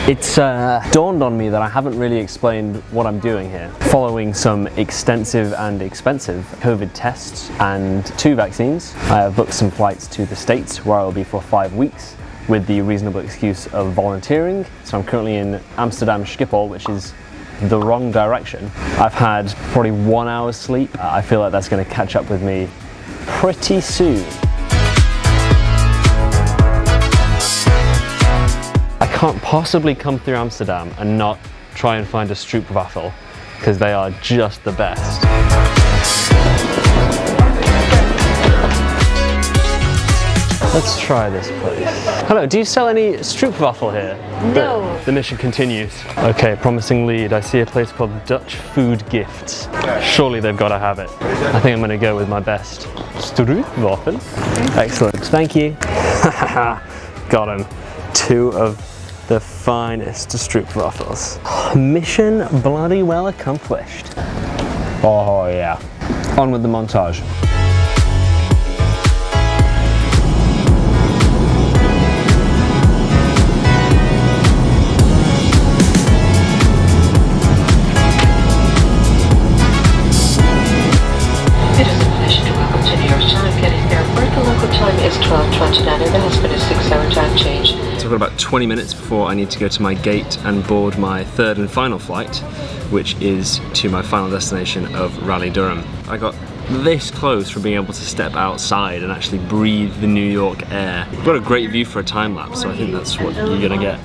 It's dawned on me that I haven't really explained what I'm doing here. Following some extensive and expensive COVID tests and 2 vaccines, I have booked some flights to the States where I will be for 5 weeks with the reasonable excuse of volunteering. So I'm currently in Amsterdam Schiphol, which is the wrong direction. I've had probably 1 hour's sleep. I feel like that's going to catch up with me pretty soon. I can't possibly come through Amsterdam and not try and find a stroopwafel, because they are just the best. Let's try this place. Hello, do you sell any stroopwafel here? No. The mission continues. Okay, promising lead. I see a place called Dutch Food Gifts. Surely they've got to have it. I think I'm going to go with my best stroopwafel. Excellent, thank you. Got him. 2 of the finest stroopwafels. Mission bloody well accomplished. Oh yeah. On with the montage. It is a pleasure to welcome to New York time. Getting airport. The local time is 12:29 and there has been a 6-hour time change. So I've got about 20 minutes before I need to go to my gate and board my 3rd and final flight, which is to my final destination of Raleigh, Durham. I got this close from being able to step outside and actually breathe the New York air. I've got a great view for a time lapse, so I think that's what you're gonna get.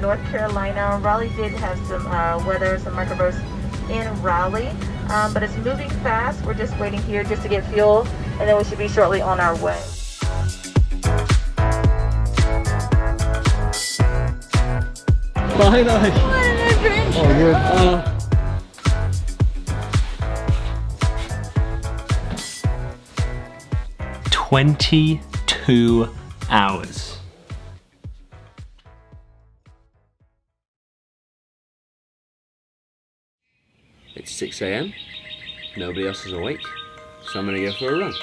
North Carolina. Raleigh did have some weather, some microbursts in Raleigh, but it's moving fast. We're just waiting here just to get fuel, and then we should be shortly on our way. Bye, bye. Oh, good. 22 hours. It's 6 AM, nobody else is awake, so I'm gonna go for a run.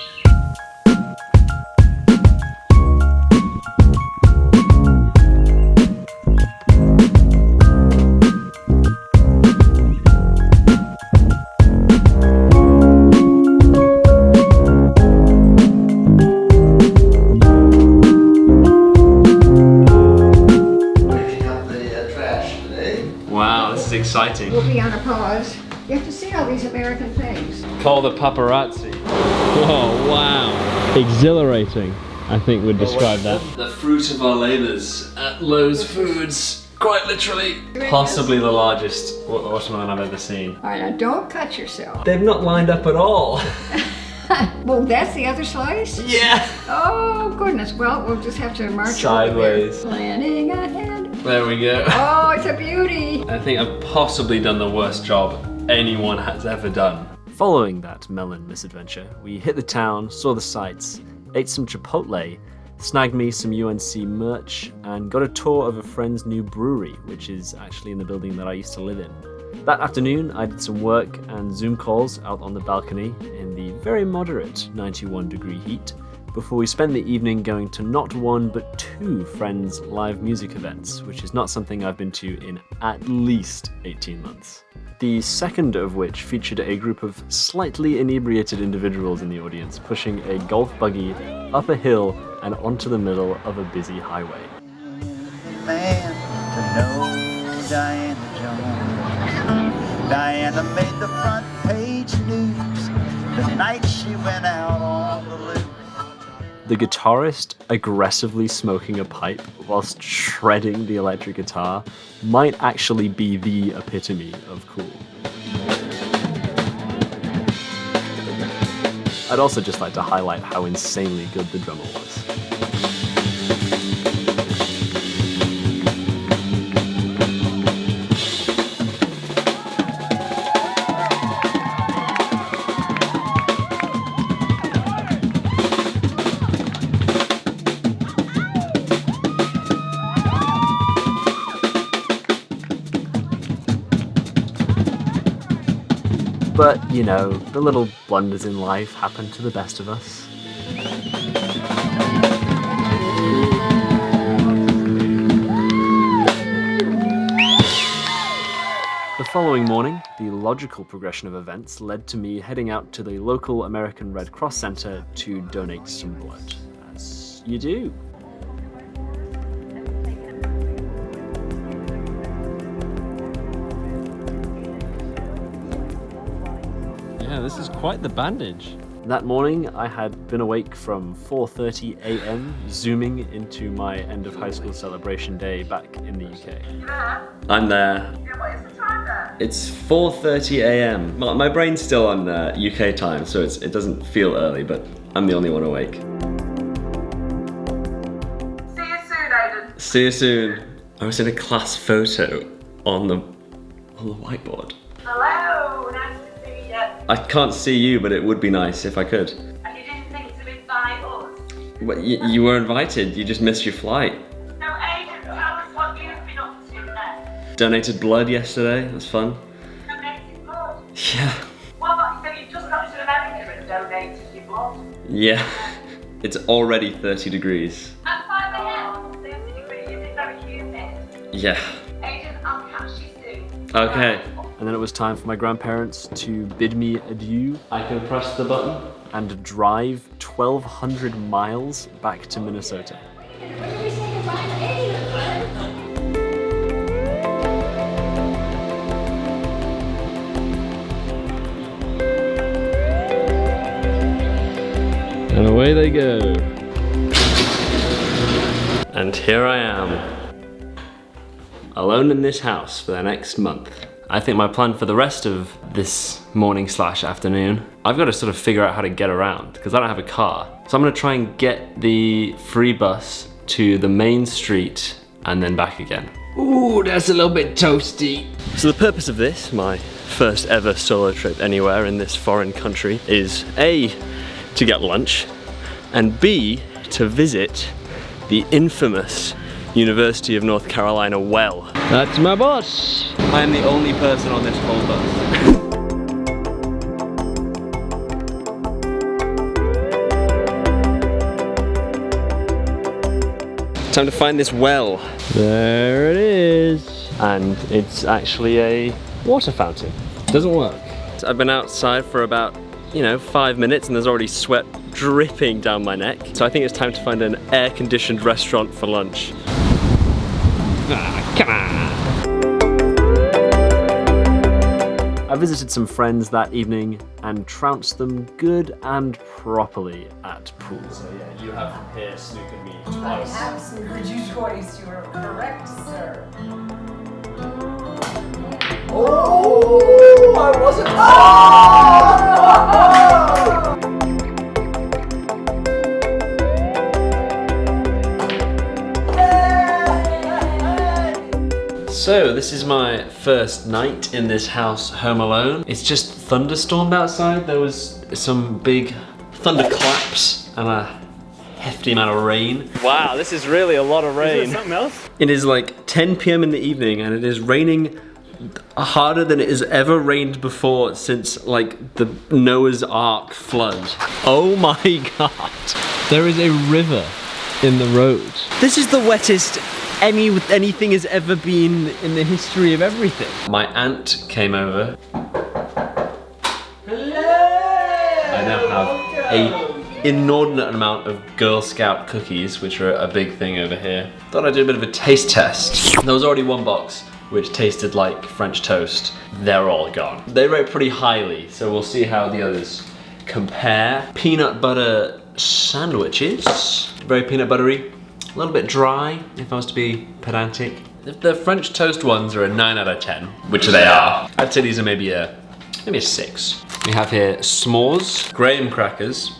Picking up the trash today. Wow, this is exciting. We'll be on a pause. You have to see all these American things. Call the paparazzi. Oh, wow. Exhilarating, I think would describe that. The fruit of our labours at Lowe's Foods. Quite literally. Possibly the largest watermelon I've ever seen. All right, now don't cut yourself. They've not lined up at all. Well, that's the other slice? Yeah. Oh, goodness. Well, we'll just have to march Sideways. over there. Planning ahead. There we go. Oh, it's a beauty. I think I've possibly done the worst job anyone has ever done. Following that melon misadventure, we hit the town, saw the sights, ate some Chipotle, snagged me some UNC merch, and got a tour of a friend's new brewery, which is actually in the building that I used to live in. That afternoon, I did some work and Zoom calls out on the balcony in the very moderate 91-degree heat, before we spend the evening going to not 1 but 2 friends' live music events, which is not something I've been to in at least 18 months. The second of which featured a group of slightly inebriated individuals in the audience pushing a golf buggy up a hill and onto the middle of a busy highway. Man to know Diana Jones. Diana made the front page news the night she went out on the loose. The guitarist aggressively smoking a pipe whilst shredding the electric guitar might actually be the epitome of cool. I'd also just like to highlight how insanely good the drummer was. But, you know, the little blunders in life happen to the best of us. The following morning, the logical progression of events led to me heading out to the local American Red Cross Center to donate some blood. As you do. Yeah, this is quite the bandage. That morning, I had been awake from 4:30 a.m. zooming into my end of high school celebration day back in the UK. I'm there. What is the time there? It's 4:30 a.m. My brain's still on UK time, so it doesn't feel early, but I'm the only one awake. See you soon, Aiden. See you soon. I was in a class photo on the whiteboard. Hello, nice to see you. I can't see you, but it would be nice if I could. And you didn't think to invite us? But you were invited, you just missed your flight. No, Aiden, tell us what you've been up to next. Donated blood yesterday, that's fun. Donated blood? Yeah. Well, so you've just gone to America and donated your blood? Yeah. It's already 30 degrees. At 5 a.m, 30 degrees, is it very humid? Yeah. Aiden, I'll catch you soon. Okay. And then it was time for my grandparents to bid me adieu. I can press the button and drive 1,200 miles back to Minnesota. And away they go. And here I am, alone in this house for the next month. I think my plan for the rest of this morning/afternoon, I've got to sort of figure out how to get around because I don't have a car. So I'm gonna try and get the free bus to the main street and then back again. Ooh, that's a little bit toasty. So the purpose of this, my first ever solo trip anywhere in this foreign country, is A, to get lunch, and B, to visit the infamous University of North Carolina well. That's my bus. I am the only person on this whole bus. Time to find this well. There it is. And it's actually a water fountain. Doesn't work. I've been outside for about, 5 minutes and there's already sweat dripping down my neck. So I think it's time to find an air-conditioned restaurant for lunch. Come on! I visited some friends that evening and trounced them good and properly at pool. So yeah, you have here snookered me twice. I have snookered you twice, you are correct, sir. Oh, I wasn't. Oh! So this is my first night in this house home alone. It's just thunderstormed outside. There was some big thunderclaps and a hefty amount of rain. Wow, this is really a lot of rain. Is there something else? It is like 10 p.m. in the evening and it is raining harder than it has ever rained before since like the Noah's Ark flood. Oh my god. There is a river in the road. This is the wettest anything has ever been in the history of everything. My aunt came over. Hello! I now have an inordinate amount of Girl Scout cookies, which are a big thing over here. Thought I'd do a bit of a taste test. There was already one box which tasted like French toast. They're all gone. They rate pretty highly, so we'll see how the others compare. Peanut butter sandwiches. Very peanut buttery. A little bit dry, if I was to be pedantic. If the French toast ones are a 9 out of 10, which they are, I'd say these are maybe a 6. We have here s'mores, graham crackers,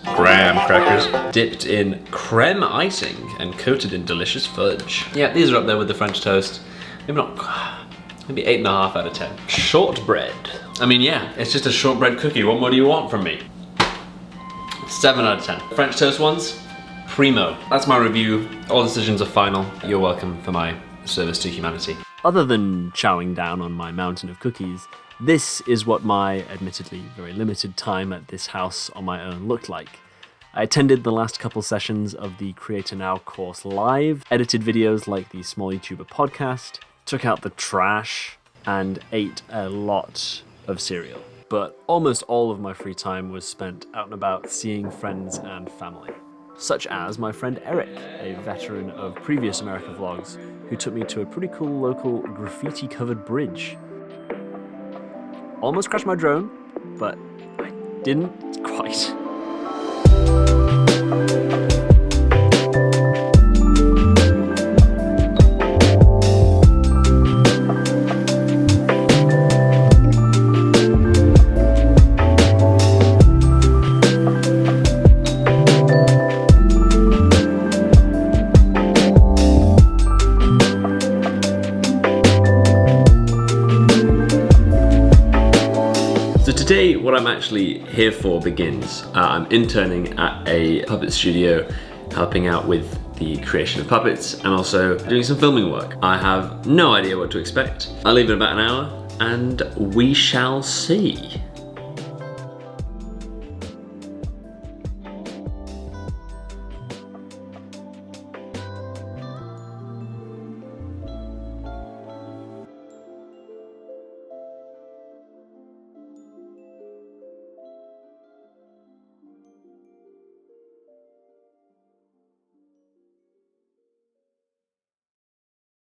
dipped in creme icing and coated in delicious fudge. Yeah, these are up there with the French toast. Maybe 8.5 out of 10. Shortbread. I mean, yeah, it's just a shortbread cookie. What more do you want from me? 7 out of 10. French toast ones, primo. That's my review. All decisions are final. You're welcome for my service to humanity. Other than chowing down on my mountain of cookies, This is what my admittedly very limited time at this house on my own looked like. I attended the last couple sessions of the Creator Now course live, edited videos like the Small YouTuber podcast, took out the trash, and ate a lot of cereal. But almost all of my free time was spent out and about seeing friends and family. Such as my friend Eric, a veteran of previous America vlogs, who took me to a pretty cool local graffiti-covered bridge. Almost crashed my drone, but I didn't quite. Today, what I'm actually here for begins. I'm interning at a puppet studio, helping out with the creation of puppets and also doing some filming work. I have no idea what to expect. I'll leave in about an hour and we shall see.